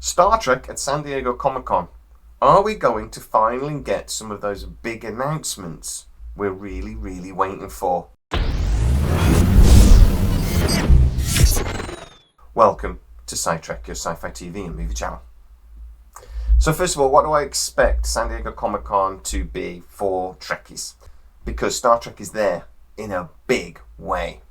Star Trek at San Diego Comic-Con. Are we going to finally get some of those big announcements we're really waiting for? Welcome to SciTrek, your sci-fi TV and movie channel. So first of all, what do I expect San Diego Comic-Con to be for Trekkies? Because Star Trek is there in a big way.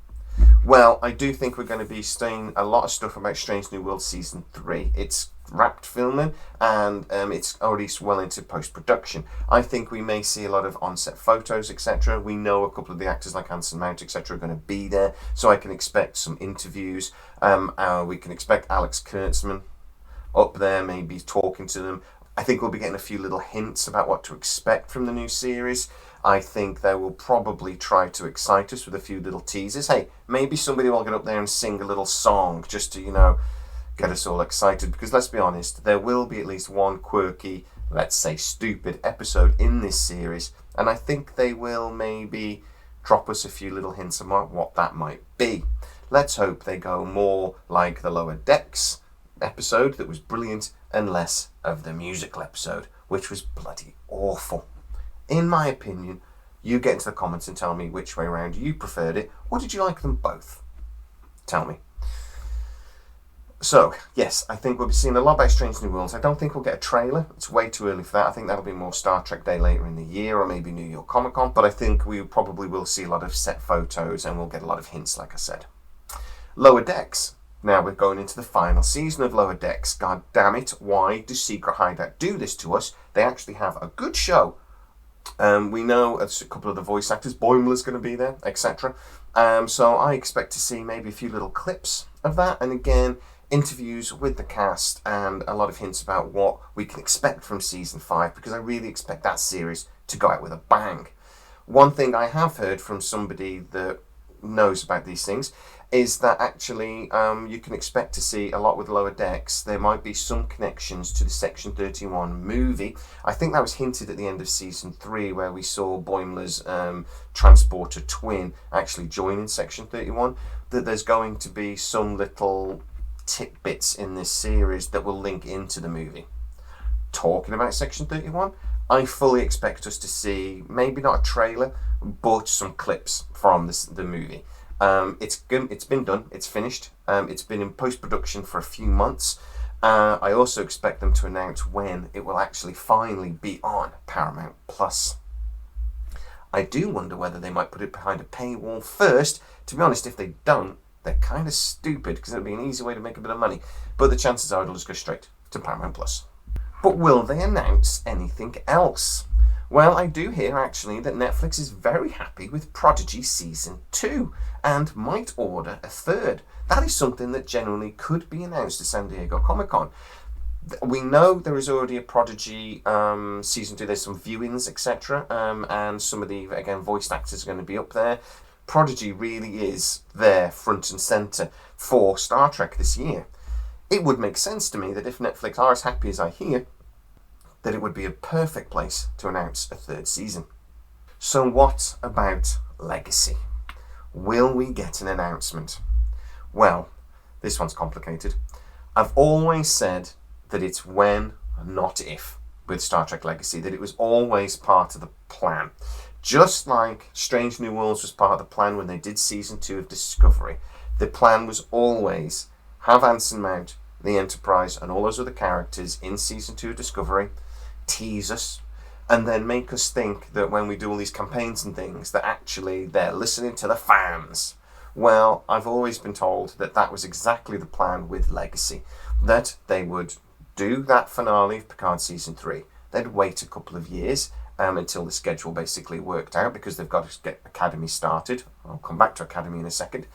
Well, I do think we're going to be seeing a lot of stuff about Strange New World Season 3. It's wrapped filming and it's already well into post-production. I think we may see a lot of on-set photos, etc. We know a couple of the actors like Anson Mount, etc. are going to be there, so I can expect some interviews. We can expect Alex Kurtzman up there, maybe talking to them. I think we'll be getting a few little hints about what to expect from the new series. I think they will probably try to excite us with a few little teasers. Hey, maybe somebody will get up there and sing a little song just to, get us all excited. Because let's be honest, there will be at least one quirky, let's say stupid episode in this series. And I think they will maybe drop us a few little hints about what that might be. Let's hope they go more like the Lower Decks episode that was brilliant and less of the musical episode, which was bloody awful. In my opinion, you get into the comments and tell me which way around you preferred it, or did you like them both? Tell me. So, yes, I think we'll be seeing a lot about Strange New Worlds. I don't think we'll get a trailer. It's way too early for that. I think that'll be more Star Trek Day later in the year, or maybe New York Comic Con. But I think we probably will see a lot of set photos, and we'll get a lot of hints, like I said. Lower Decks. Now we're going into the final season of Lower Decks. God damn it, why does Secret Hideout do this to us? They actually have a good show. We know a couple of the voice actors, Boimler's going to be there, etc. So I expect to see maybe a few little clips of that, and again, interviews with the cast and a lot of hints about what we can expect from Season 5, because I really expect that series to go out with a bang. One thing I have heard from somebody that knows about these things is that actually you can expect to see a lot with Lower Decks. There might be some connections to the Section 31 movie. I think that was hinted at the end of Season 3, where we saw Boimler's transporter twin actually joining Section 31, that there's going to be some little tidbits in this series that will link into the movie. Talking about Section 31, I fully expect us to see, maybe not a trailer, but some clips from the movie. It's been done, it's finished, it's been in post-production for a few months. I also expect them to announce when it will actually finally be on Paramount Plus. I do wonder whether they might put it behind a paywall first. To be honest, if they don't, they're kind of stupid, because it'll be an easy way to make a bit of money. But the chances are it'll just go straight to Paramount Plus. But will they announce anything else? Well, I do hear actually that Netflix is very happy with Prodigy Season 2 and might order a third. That is something that generally could be announced at San Diego Comic-Con. We know there is already a Prodigy Season 2. There's some viewings, etc. And some of the, again, voiced actors are going to be up there. Prodigy really is there front and centre for Star Trek this year. It would make sense to me that if Netflix are as happy as I hear, that it would be a perfect place to announce a third season. So what about Legacy? Will we get an announcement? Well, this one's complicated. I've always said that it's when, not if, with Star Trek Legacy, that it was always part of the plan. Just like Strange New Worlds was part of the plan when they did Season 2 of Discovery. The plan was always have Anson Mount, the Enterprise, and all those other characters in Season 2 of Discovery, tease us, and then make us think that when we do all these campaigns and things, that actually they're listening to the fans. Well, I've always been told that that was exactly the plan with Legacy, that they would do that finale of Picard Season 3. They'd wait a couple of years until the schedule basically worked out, because they've got to get Academy started. I'll come back to Academy in a second.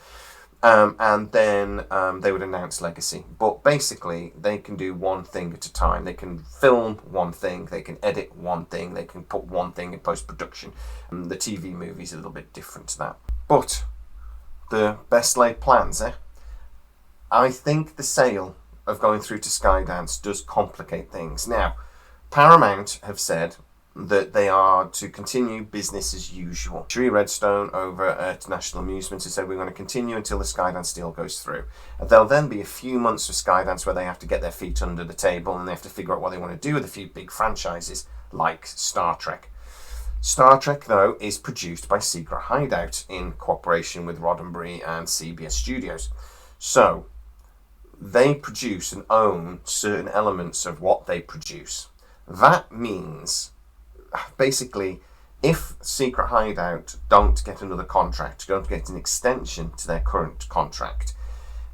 And then they would announce Legacy. But basically, they can do one thing at a time. They can film one thing, they can edit one thing, they can put one thing in post-production. The TV movie's a little bit different to that. But the best laid plans, I think the sale of going through to Skydance does complicate things. Now, Paramount have said that they are to continue business as usual. Sheree Redstone over at National Amusements has said we're going to continue until the Skydance deal goes through. There'll then be a few months of Skydance where they have to get their feet under the table and they have to figure out what they want to do with a few big franchises like Star Trek. Star Trek, though, is produced by Secret Hideout in cooperation with Roddenberry and CBS Studios. So, they produce and own certain elements of what they produce. That means, basically, if Secret Hideout don't get another contract, don't get an extension to their current contract,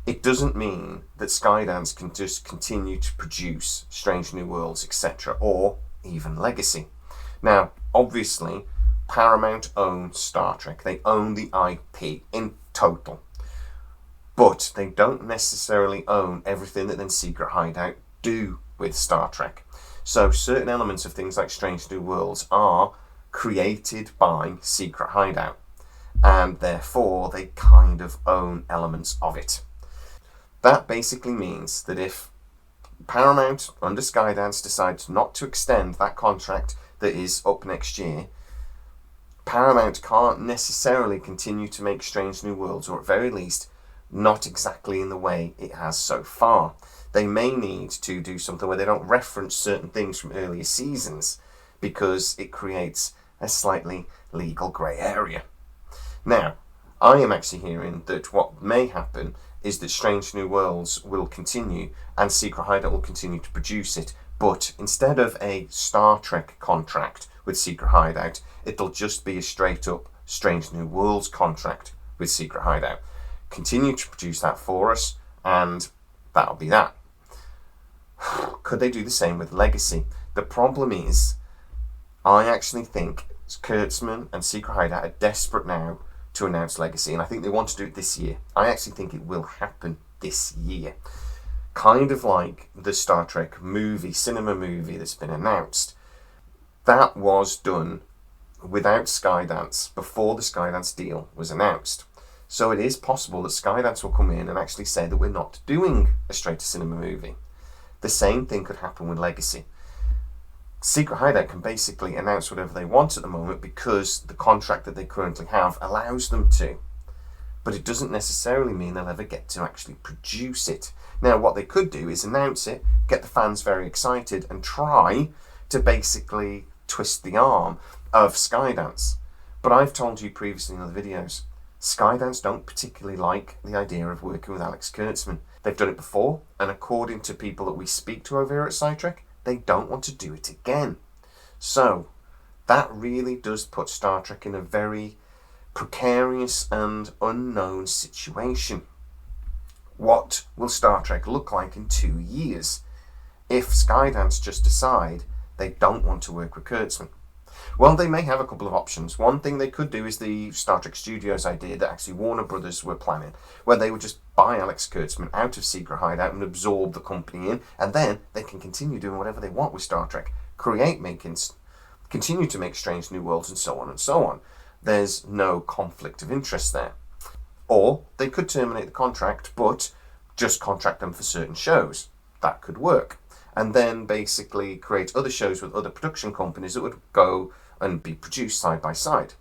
it doesn't mean that Skydance can just continue to produce Strange New Worlds, etc., or even Legacy. Now, obviously, Paramount owns Star Trek. They own the IP in total. But they don't necessarily own everything that then Secret Hideout do with Star Trek. So certain elements of things like Strange New Worlds are created by Secret Hideout. And therefore, they kind of own elements of it. That basically means that if Paramount, under Skydance, decides not to extend that contract that is up next year, Paramount can't necessarily continue to make Strange New Worlds, or at very least, not exactly in the way it has so far. They may need to do something where they don't reference certain things from earlier seasons because it creates a slightly legal grey area. Now, I am actually hearing that what may happen is that Strange New Worlds will continue and Secret Hideout will continue to produce it, but instead of a Star Trek contract with Secret Hideout, it'll just be a straight up Strange New Worlds contract with Secret Hideout. Continue to produce that for us, and that'll be that. Could they do the same with Legacy? The problem is, I actually think Kurtzman and Secret Hideout are desperate now to announce Legacy, and I think they want to do it this year. I actually think it will happen this year. Kind of like the Star Trek movie, cinema movie that's been announced. That was done without Skydance before the Skydance deal was announced. So it is possible that Skydance will come in and actually say that we're not doing a straight-to-cinema movie. The same thing could happen with Legacy. Secret Hideout can basically announce whatever they want at the moment because the contract that they currently have allows them to. But it doesn't necessarily mean they'll ever get to actually produce it. Now, what they could do is announce it, get the fans very excited, and try to basically twist the arm of Skydance. But I've told you previously in other videos, Skydance don't particularly like the idea of working with Alex Kurtzman. They've done it before, and according to people that we speak to over here at SciTrek, they don't want to do it again. So, that really does put Star Trek in a very precarious and unknown situation. What will Star Trek look like in 2 years if Skydance just decide they don't want to work with Kurtzman? Well, they may have a couple of options. One thing they could do is the Star Trek Studios idea that actually Warner Brothers were planning, where they would just buy Alex Kurtzman out of Secret Hideout and absorb the company in, and then they can continue doing whatever they want with Star Trek, continue to make Strange New Worlds, and so on and so on. There's no conflict of interest there. Or they could terminate the contract, but just contract them for certain shows. That could work. And then basically create other shows with other production companies that would go and be produced side by side.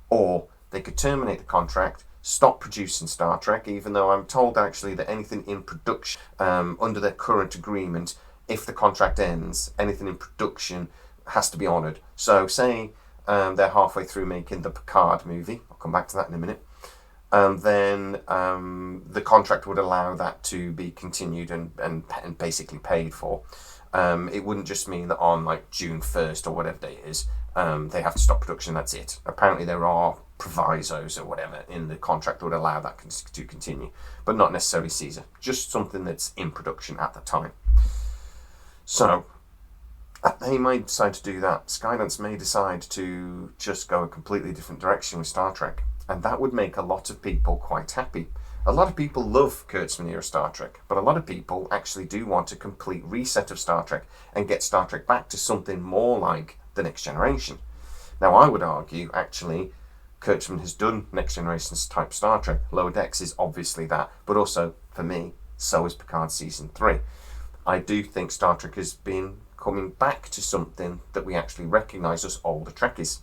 Or they could terminate the contract, stop producing Star Trek, even though I'm told actually that anything in production, under their current agreement, if the contract ends, anything in production has to be honoured. So say they're halfway through making the Picard movie, I'll come back to that in a minute, then the contract would allow that to be continued and basically paid for. It wouldn't just mean that on like June 1st or whatever day it is, they have to stop production, that's it. Apparently there are provisos or whatever in the contract that would allow that to continue, but not necessarily Caesar, just something that's in production at the time. So they might decide to do that. Skydance may decide to just go a completely different direction with Star Trek, and that would make a lot of people quite happy. A lot of people love Kurtzman era Star Trek, but a lot of people actually do want a complete reset of Star Trek and get Star Trek back to something more like The Next Generation. Now, I would argue, actually, Kurtzman has done Next Generation type Star Trek. Lower Decks is obviously that, but also, for me, so is Picard Season 3. I do think Star Trek has been coming back to something that we actually recognise as older Trekkies.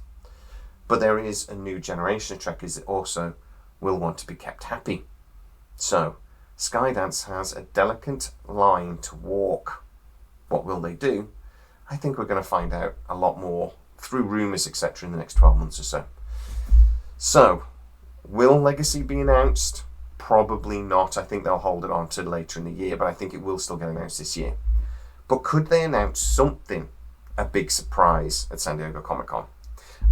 But there is a new generation of Trekkies that also will want to be kept happy. So, Skydance has a delicate line to walk. What will they do? I think we're going to find out a lot more through rumours, etc., in the next 12 months or so. So, will Legacy be announced? Probably not. I think they'll hold it on to later in the year, but I think it will still get announced this year. But could they announce something, a big surprise at San Diego Comic-Con?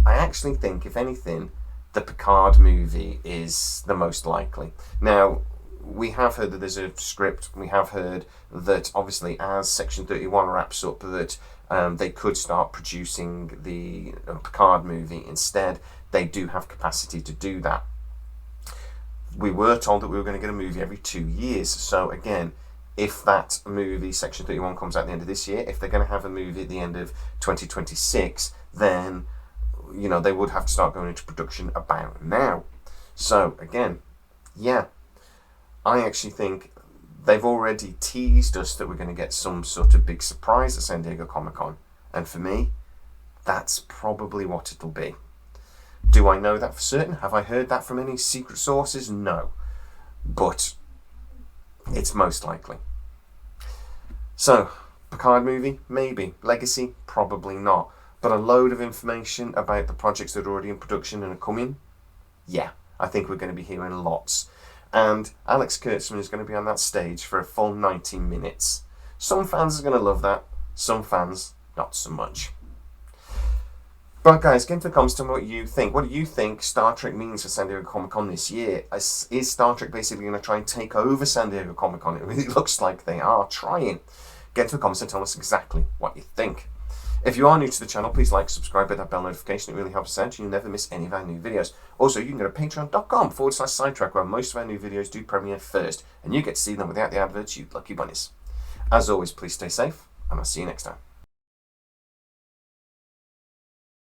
I actually think, if anything, the Picard movie is the most likely. Now, we have heard that there's a script. We have heard that, obviously, as Section 31 wraps up, that they could start producing the Picard movie instead. They do have capacity to do that. We were told that we were going to get a movie every 2 years. So, again, if that movie, Section 31, comes out at the end of this year, if they're going to have a movie at the end of 2026, then, you know, they would have to start going into production about now. So, again, yeah, I actually think they've already teased us that we're going to get some sort of big surprise at San Diego Comic-Con. And for me, that's probably what it'll be. Do I know that for certain? Have I heard that from any secret sources? No. But it's most likely. So, Picard movie? Maybe. Legacy? Probably not. But a load of information about the projects that are already in production and are coming? Yeah, I think we're going to be hearing lots. And Alex Kurtzman is going to be on that stage for a full 90 minutes. Some fans are going to love that. Some fans, not so much. But guys, get into the comments, tell me what you think. What do you think Star Trek means for San Diego Comic-Con this year? Is Star Trek basically going to try and take over San Diego Comic-Con? It really looks like they are trying. Get into the comments and tell us exactly what you think. If you are new to the channel, please like, subscribe, hit that bell notification. It really helps us out and you'll never miss any of our new videos. Also, you can go to patreon.com/sidetrack where most of our new videos do premiere first and you get to see them without the adverts, you lucky bunnies. As always, please stay safe and I'll see you next time.